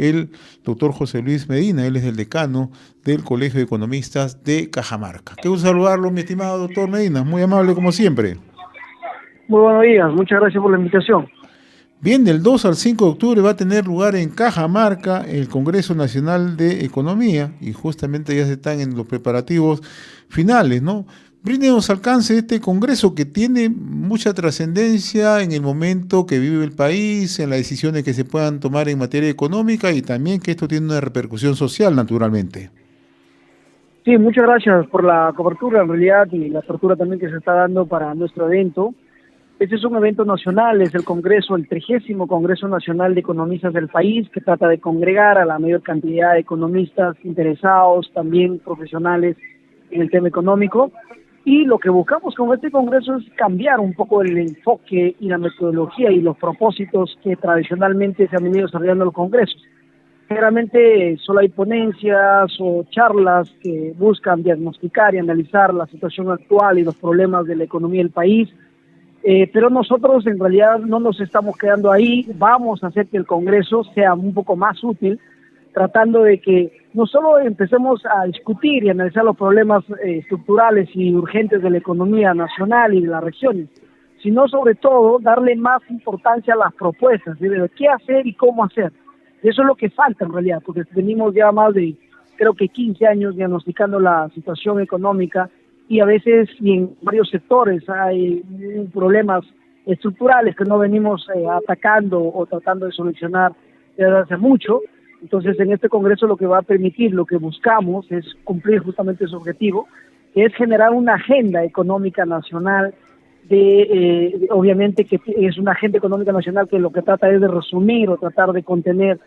el doctor José Luis Medina. Él es el decano del Colegio de Economistas de Cajamarca. Qué gusto saludarlo, mi estimado doctor Medina, muy amable como siempre. Muy buenos días, muchas gracias por la invitación. Bien, del 2 al 5 de octubre va a tener lugar en Cajamarca el Congreso Nacional de Economía y justamente ya se están en los preparativos finales, ¿no? Brínenos alcance de este congreso que tiene mucha trascendencia en el momento que vive el país, en las decisiones que se puedan tomar en materia económica y también que esto tiene una repercusión social, naturalmente. Sí, muchas gracias por la cobertura en realidad y la apertura también que se está dando para nuestro evento. Este es un evento nacional, es el Congreso, el 30º Congreso Nacional de Economistas del país, que trata de congregar a la mayor cantidad de economistas interesados, también profesionales en el tema económico. Y lo que buscamos con este Congreso es cambiar un poco el enfoque y la metodología y los propósitos que tradicionalmente se han venido desarrollando en los congresos. Generalmente solo hay ponencias o charlas que buscan diagnosticar y analizar la situación actual y los problemas de la economía del país. Pero nosotros en realidad no nos estamos quedando ahí, vamos a hacer que el Congreso sea un poco más útil, tratando de que no solo empecemos a discutir y analizar los problemas estructurales y urgentes de la economía nacional y de las regiones, sino sobre todo darle más importancia a las propuestas, de qué hacer y cómo hacer. Y eso es lo que falta en realidad, porque venimos ya más de, creo que 15 años diagnosticando la situación económica y a veces y en varios sectores hay problemas estructurales que no venimos atacando o tratando de solucionar desde hace mucho. Entonces en este Congreso lo que va a permitir, lo que buscamos es cumplir justamente ese objetivo, que es generar una agenda económica nacional obviamente que es una agenda económica nacional que lo que trata es de resumir o tratar de contener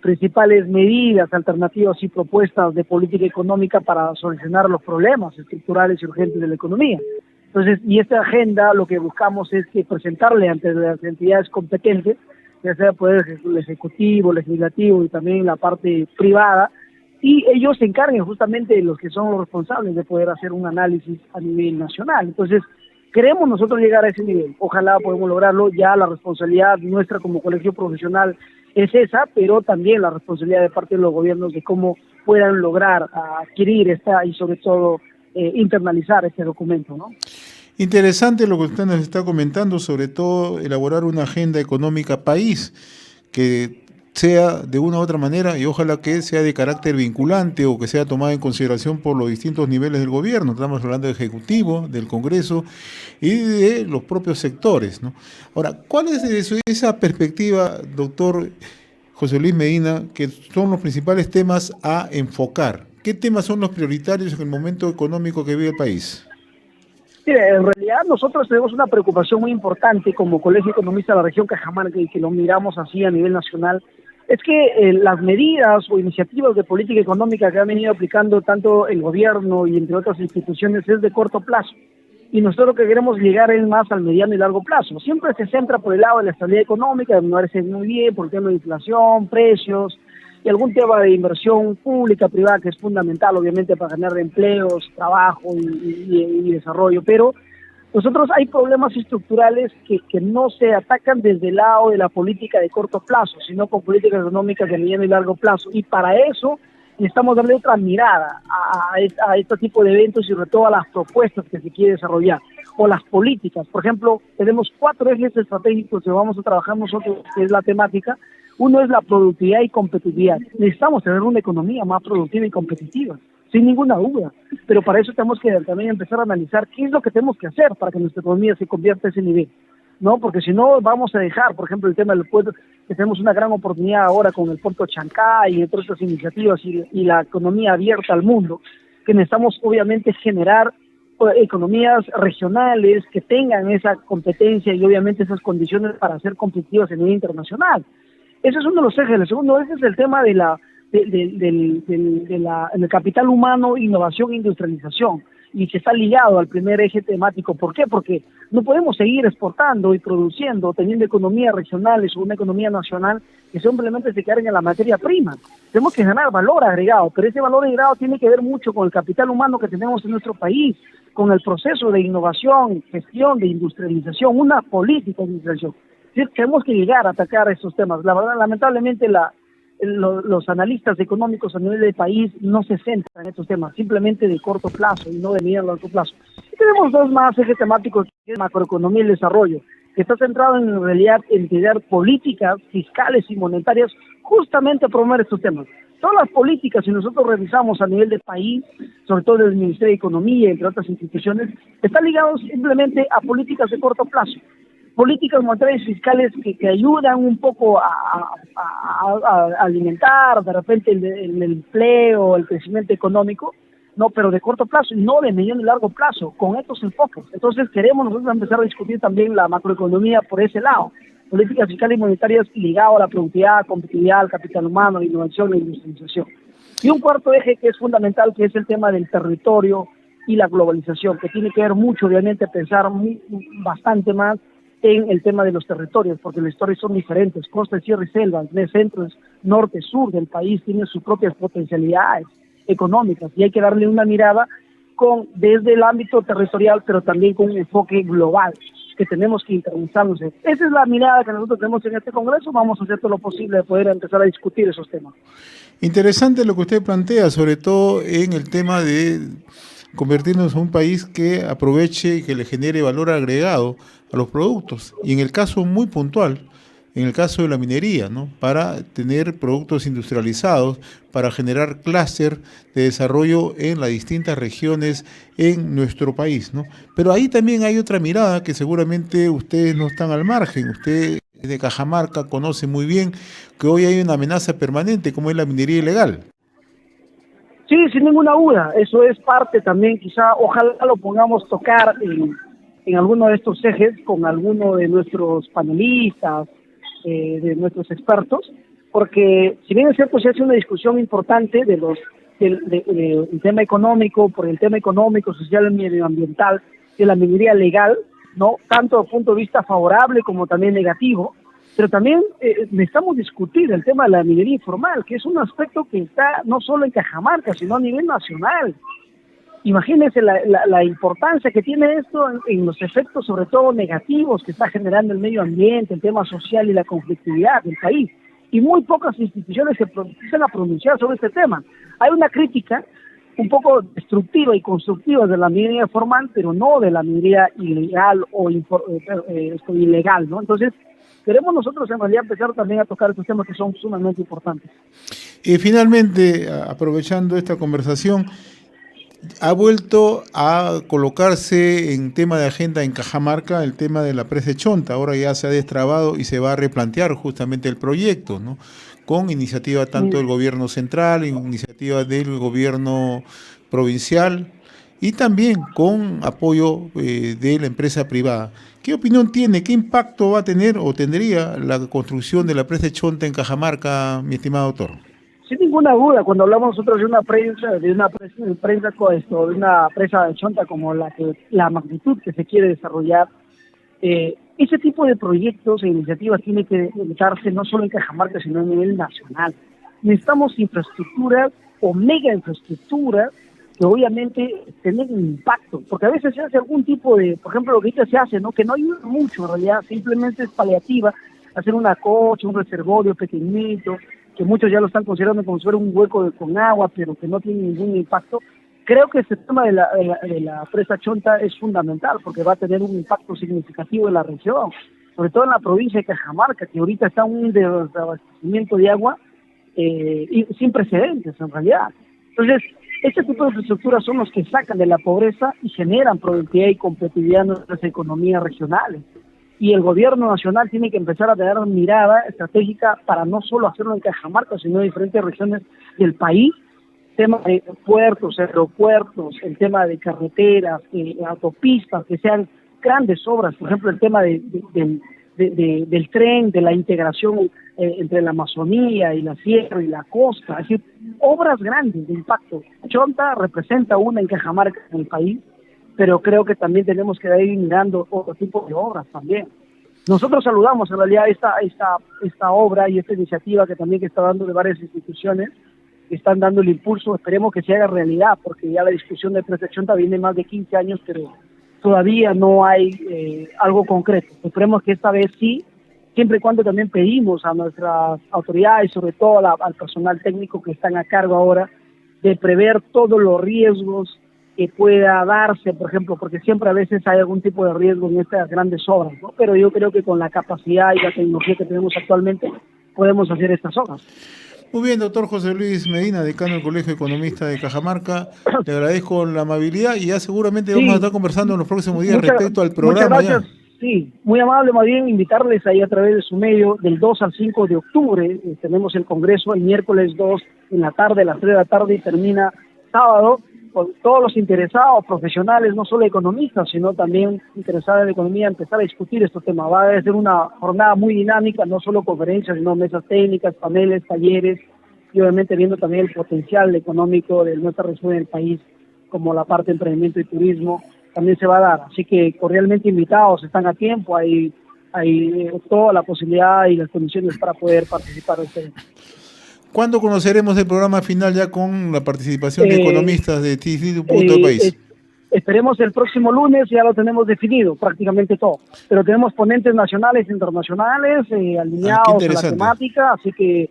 principales medidas, alternativas y propuestas de política económica para solucionar los problemas estructurales y urgentes de la economía. Entonces, y esta agenda lo que buscamos es que presentarle ante las entidades competentes, ya sea el Poder Ejecutivo, Legislativo y también la parte privada, y ellos se encarguen justamente de los que son los responsables de poder hacer un análisis a nivel nacional. Entonces, queremos nosotros llegar a ese nivel, ojalá podemos lograrlo, ya la responsabilidad nuestra como colegio profesional es esa, pero también la responsabilidad de parte de los gobiernos de cómo puedan lograr adquirir esta y sobre todo internalizar este documento, ¿no? Interesante lo que usted nos está comentando, sobre todo elaborar una agenda económica país que sea de una u otra manera y ojalá que sea de carácter vinculante o que sea tomada en consideración por los distintos niveles del gobierno. Estamos hablando del Ejecutivo, del Congreso y de los propios sectores, ¿no? Ahora, ¿cuál es esa perspectiva, doctor José Luis Medina, que son los principales temas a enfocar? ¿Qué temas son los prioritarios en el momento económico que vive el país? Mire, en realidad nosotros tenemos una preocupación muy importante como Colegio Economista de la región Cajamarca y que lo miramos así a nivel nacional, es que las medidas o iniciativas de política económica que han venido aplicando tanto el gobierno y entre otras instituciones es de corto plazo. Y nosotros lo que queremos llegar es más al mediano y largo plazo. Siempre se centra por el lado de la estabilidad económica, de moverse muy bien por el tema de inflación, precios y algún tema de inversión pública, privada, que es fundamental obviamente para generar empleos, trabajo y desarrollo. Pero nosotros hay problemas estructurales que no se atacan desde el lado de la política de corto plazo, sino con políticas económicas de mediano y largo plazo. Y para eso necesitamos darle otra mirada a este tipo de eventos y sobre todo a las propuestas que se quiere desarrollar o las políticas. Por ejemplo, tenemos 4 ejes estratégicos que vamos a trabajar nosotros, que es la temática. Uno es la productividad y competitividad. Necesitamos tener una economía más productiva y competitiva, sin ninguna duda. Pero para eso tenemos que también empezar a analizar qué es lo que tenemos que hacer para que nuestra economía se convierta a ese nivel, ¿no? Porque si no vamos a dejar, por ejemplo, el tema del puerto, que tenemos una gran oportunidad ahora con el puerto Chancay y otras iniciativas y la economía abierta al mundo, que necesitamos obviamente generar economías regionales que tengan esa competencia y obviamente esas condiciones para ser competitivas a nivel internacional. Ese es uno de los ejes. El segundo eje es el tema del capital humano, innovación e industrialización, y que está ligado al primer eje temático. ¿Por qué? Porque no podemos seguir exportando y produciendo, teniendo economías regionales o una economía nacional que simplemente se carguen en la materia prima. Tenemos que generar valor agregado, pero ese valor agregado tiene que ver mucho con el capital humano que tenemos en nuestro país, con el proceso de innovación, gestión, de industrialización, una política de industrialización. Es decir, tenemos que llegar a atacar estos temas. La verdad, lamentablemente, los analistas económicos a nivel del país no se centran en estos temas, simplemente de corto plazo y no de medio a largo plazo. Y tenemos dos más ejes temáticos, que es macroeconomía y el desarrollo, que está centrado en realidad en crear políticas fiscales y monetarias justamente a promover estos temas. Todas las políticas, si nosotros revisamos a nivel de país, sobre todo del Ministerio de Economía, entre otras instituciones, están ligados simplemente a políticas de corto plazo. Políticas monetarias y fiscales que ayudan un poco a alimentar de repente el empleo, el crecimiento económico, no, pero de corto plazo y no de mediano y largo plazo, con estos enfoques. Entonces queremos nosotros empezar a discutir también la macroeconomía por ese lado. Políticas fiscales y monetarias ligadas a la productividad, competitividad, al capital humano, la innovación, la industrialización. Y un cuarto eje que es fundamental, que es el tema del territorio y la globalización, que tiene que ver mucho, obviamente, pensar bastante más en el tema de los territorios, porque los territorios son diferentes, costa, sierra y selva, el centro, norte, sur del país tienen sus propias potencialidades económicas y hay que darle una mirada desde el ámbito territorial, pero también con un enfoque global, que tenemos que internalizarnos. Esa es la mirada que nosotros tenemos en este Congreso, vamos a hacer todo lo posible de poder empezar a discutir esos temas. Interesante lo que usted plantea, sobre todo en el tema de convertirnos en un país que aproveche y que le genere valor agregado a los productos. Y en el caso muy puntual, en el caso de la minería, ¿no? Para tener productos industrializados, para generar clúster de desarrollo en las distintas regiones en nuestro país, ¿no? Pero ahí también hay otra mirada que seguramente ustedes no están al margen. Usted de Cajamarca conoce muy bien que hoy hay una amenaza permanente como es la minería ilegal. Sí, sin ninguna duda, eso es parte también, quizá, ojalá lo pongamos tocar en alguno de estos ejes con alguno de nuestros panelistas, de nuestros expertos, porque si bien es cierto, se hace una discusión importante del tema económico, por el tema económico, social y medioambiental de la minería legal, no tanto desde el punto de vista favorable como también negativo, pero también necesitamos discutir el tema de la minería informal, que es un aspecto que está no solo en Cajamarca, sino a nivel nacional. Imagínense la importancia que tiene esto en los efectos, sobre todo negativos, que está generando el medio ambiente, el tema social y la conflictividad del país. Y muy pocas instituciones se empiezan a pronunciar sobre este tema. Hay una crítica un poco destructiva y constructiva de la minería formal, pero no de la minería ilegal o ilegal, ¿no? Entonces, queremos nosotros en realidad empezar también a tocar estos temas que son sumamente importantes. Y finalmente, aprovechando esta conversación, ha vuelto a colocarse en tema de agenda en Cajamarca el tema de la presa de Chonta. Ahora ya se ha destrabado y se va a replantear justamente el proyecto, ¿no? Con iniciativa tanto del gobierno central, iniciativa del gobierno provincial y también con apoyo de la empresa privada. ¿Qué opinión tiene, qué impacto va a tener o tendría la construcción de la presa de Chonta en Cajamarca, mi estimado doctor? Sin ninguna duda, cuando hablamos nosotros de una presa de Chonta como la magnitud que se quiere desarrollar, ese tipo de proyectos e iniciativas tiene que darse no solo en Cajamarca, sino a nivel nacional. Necesitamos infraestructuras o mega infraestructuras que obviamente tengan un impacto, porque a veces se hace algún tipo de, por ejemplo, lo que ahorita se hace, ¿no? Que no ayuda mucho en realidad, simplemente es paliativa, hacer una cocha, un reservorio pequeñito, que muchos ya lo están considerando como si fuera un hueco con agua, pero que no tiene ningún impacto. Creo que este tema de la presa Chonta es fundamental, porque va a tener un impacto significativo en la región, sobre todo en la provincia de Cajamarca, que ahorita está un desabastecimiento de agua y sin precedentes en realidad. Entonces, este tipo de infraestructuras son los que sacan de la pobreza y generan productividad y competitividad en nuestras economías regionales. Y el gobierno nacional tiene que empezar a tener una mirada estratégica para no solo hacerlo en Cajamarca, sino en diferentes regiones del país. Tema de puertos, aeropuertos, el tema de carreteras, autopistas, que sean grandes obras. Por ejemplo, el tema del tren, de la integración entre la Amazonía y la sierra y la costa. Es decir, obras grandes de impacto. Chonta representa una en Cajamarca en el país, pero creo que también tenemos que ir mirando otro tipo de obras también. Nosotros saludamos en realidad esta obra y esta iniciativa que también está dando de varias instituciones que están dando el impulso. Esperemos que se haga realidad, porque ya la discusión de presa de Chonta viene más de 15 años, pero todavía no hay algo concreto. Esperemos que esta vez sí siempre y cuando también pedimos a nuestras autoridades, sobre todo al personal técnico que están a cargo ahora, de prever todos los riesgos que pueda darse, por ejemplo, porque siempre a veces hay algún tipo de riesgo en estas grandes obras, ¿no? Pero yo creo que con la capacidad y la tecnología que tenemos actualmente podemos hacer estas obras. Muy bien, doctor José Luis Medina, decano del Colegio de Economistas de Cajamarca, le agradezco la amabilidad y ya seguramente vamos a estar conversando en los próximos días respecto al programa. Muchas gracias. Ya. Sí, muy amable, más bien invitarles ahí a través de su medio, del 2 al 5 de octubre, tenemos el congreso el miércoles 2 en la tarde, a las 3 de la tarde, y termina sábado, con todos los interesados, profesionales, no solo economistas, sino también interesados en economía, empezar a discutir estos temas. Va a ser una jornada muy dinámica, no solo conferencias, sino mesas técnicas, paneles, talleres, y obviamente viendo también el potencial económico de nuestra región del país, como la parte de emprendimiento y turismo, también se va a dar. Así que cordialmente invitados, están a tiempo, hay toda la posibilidad y las condiciones para poder participar de este evento. ¿Cuándo conoceremos el programa final ya con la participación de economistas de distintos puntos del país? Esperemos el próximo lunes, ya lo tenemos definido, prácticamente todo. Pero tenemos ponentes nacionales e internacionales alineados a la temática, así que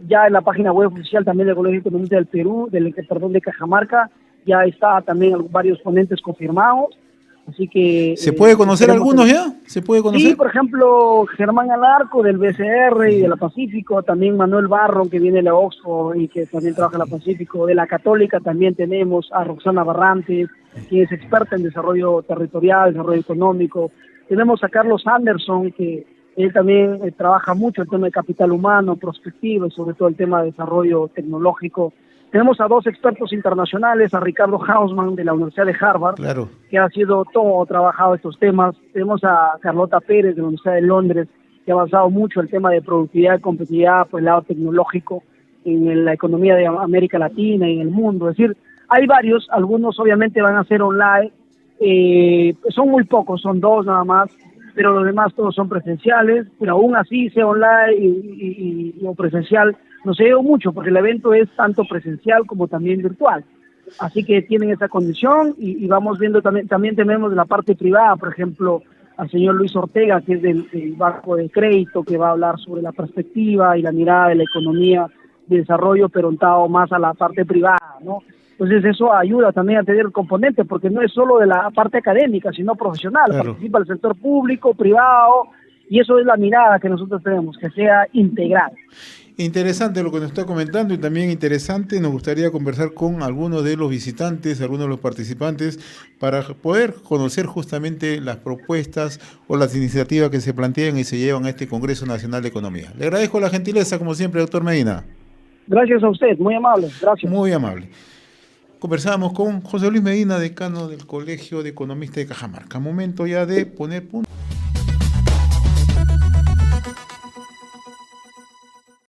ya en la página web oficial también del Colegio de Economistas del Perú, de Cajamarca, ya está también varios ponentes confirmados. Así que ¿se puede conocer algunos ya? ¿Se puede conocer? Sí, por ejemplo, Germán Alarco del BCR y de la Pacífico, también Manuel Barro, que viene de la Oxford y que también trabaja en la Pacífico. De la Católica también tenemos a Roxana Barrantes, quien es experta en desarrollo territorial, desarrollo económico. Tenemos a Carlos Anderson, que él también trabaja mucho el tema de capital humano, prospectivo y sobre todo el tema de desarrollo tecnológico. Tenemos a dos expertos internacionales, a Ricardo Hausmann de la Universidad de Harvard, claro, que ha sido todo trabajado estos temas. Tenemos a Carlota Pérez de la Universidad de Londres, que ha avanzado mucho el tema de productividad y competitividad por el lado tecnológico en la economía de América Latina y en el mundo. Es decir, hay varios, algunos obviamente van a ser online, son muy pocos, son dos nada más, pero los demás todos son presenciales, pero aún así, sea online o presencial, no se dio mucho, porque el evento es tanto presencial como también virtual. Así que tienen esa condición y vamos viendo también tenemos de la parte privada, por ejemplo, al señor Luis Ortega, que es del Banco de Crédito, que va a hablar sobre la perspectiva y la mirada de la economía de desarrollo, pero orientado más a la parte privada, ¿no? Entonces eso ayuda también a tener componentes, porque no es solo de la parte académica, sino profesional. Claro. Participa el sector público, privado, y eso es la mirada que nosotros tenemos, que sea integral. Interesante lo que nos está comentando y también interesante, nos gustaría conversar con algunos de los visitantes, algunos de los participantes, para poder conocer justamente las propuestas o las iniciativas que se plantean y se llevan a este Congreso Nacional de Economía. Le agradezco la gentileza, como siempre, doctor Medina. Gracias a usted, muy amable, gracias. Muy amable. Conversábamos con José Luis Medina, decano del Colegio de Economistas de Cajamarca. Momento ya de poner punto.